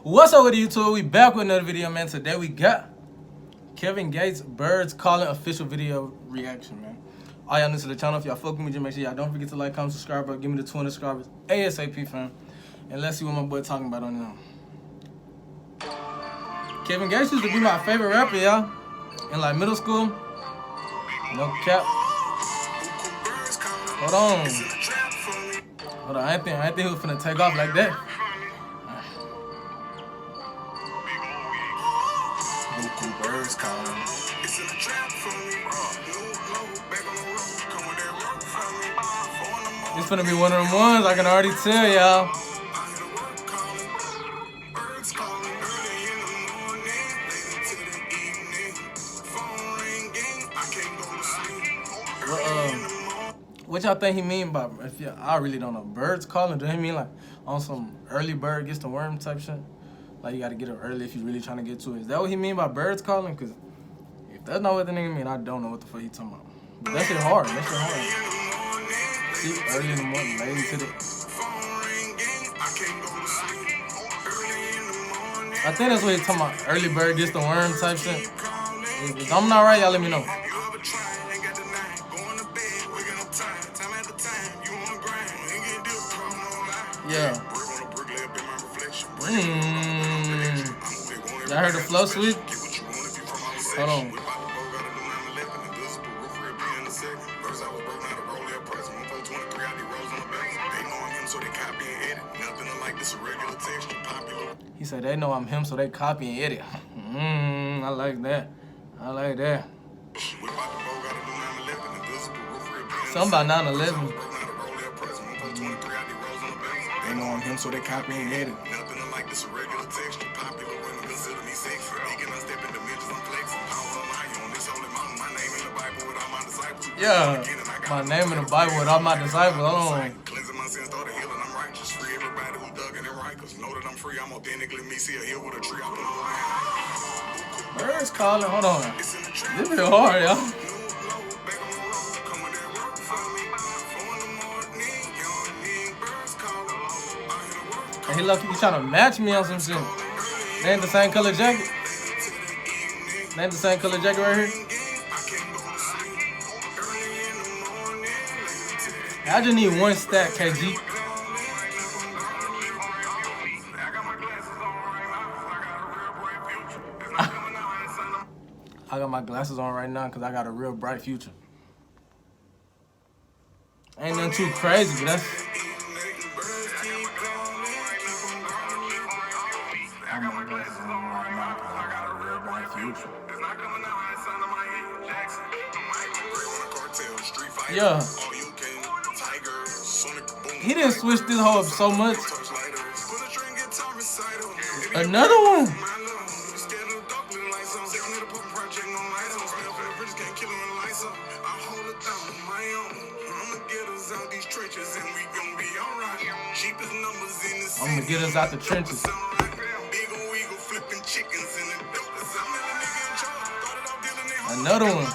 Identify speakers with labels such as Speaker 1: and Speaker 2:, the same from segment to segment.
Speaker 1: What's up with YouTube? We back with another video, man. Today we got Kevin Gates Birds Calling official video reaction, man. All y'all new to the channel, if y'all fuck with me, just make sure y'all don't forget to like, comment, subscribe, bro. Give me the 200 subscribers ASAP, fam. And let's see what my boy talking about on them. Kevin Gates used to be my favorite rapper, y'all. In like middle school. No cap. Hold on. I didn't think he was finna take off like that. Birds calling. It's finna be one of them ones, I can already tell y'all. What y'all think he mean by, I really don't know, birds calling? Do he mean like on some early bird gets the worm type shit? Like you gotta get up early if you really trying to get to it. Is that what he mean by birds calling? Cause if that's not what the nigga mean, I don't know what the fuck he talking about. But that shit hard, See, early in the morning, late into the... I think that's what he talking about, early bird gets the worm type shit. If I'm not right, y'all let me know. Yeah. Y'all heard the flow sweet? Hold on. He said they know I'm him, so they copy and edit. I like that. I like that. Something about 9/11. They know I'm him, so they copy and edit. Yeah, my name in the Bible with all my disciples. Hold on. Birds calling. Hold on. This is hard, y'all. He lucky he's trying to match me on some shit. They ain't the same color jacket. They ain't the same color jacket right here. I just need one stack, KG. I got my glasses on right now because I got a real bright future. Ain't nothing too crazy, but that's... I got my glasses on right now because I got a real bright future. Yeah. He didn't switch this whole up so much. Another one. I'm gonna get us out the trenches. Another one.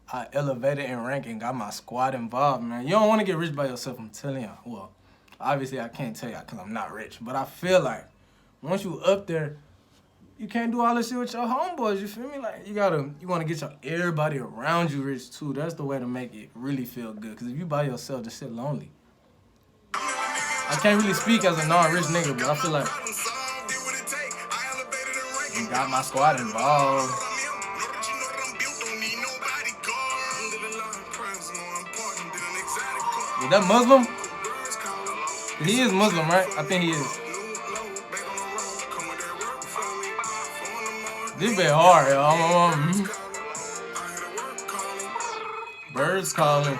Speaker 1: I elevated in ranking, got my squad involved, man. You don't want to get rich by yourself, I'm telling y'all. Well, obviously I can't tell y'all because I'm not rich, but I feel like once you up there, you can't do all this shit with your homeboys, you feel me? Like, you want to get everybody around you rich too. That's the way to make it really feel good, because if you by yourself, just sit lonely. I can't really speak as a non-rich nigga, but I feel like you got my squad involved. Is that Muslim? He is Muslim, right? I think he is. This bit hard, y'all. Birds calling.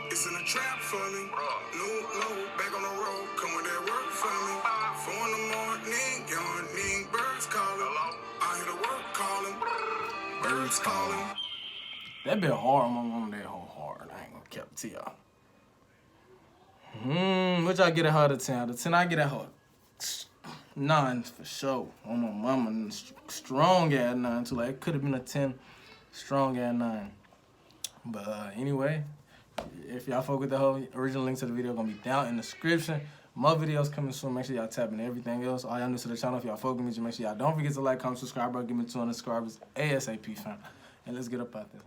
Speaker 1: It's in a trap for me. New low, back on the road. Come with that work for me. 4 in the morning, yawning, birds calling. I hear the work calling. Birds calling. That bit hard, my mom, that whole hard. I ain't gonna cap it to y'all. Which I get a hard 10 out of 10. I get a hard 9 for sure. On my mama, strong at 9 too. Like it could have been a 10, strong at 9. But anyway, if y'all fuck with the whole original link to the video, gonna be down in the description. More videos coming soon. Make sure y'all tap in everything else. All y'all new to the channel, if y'all fuck with me, just make sure y'all don't forget to like, comment, subscribe, bro. Give me 200 subscribers ASAP, fam. And let's get up out there.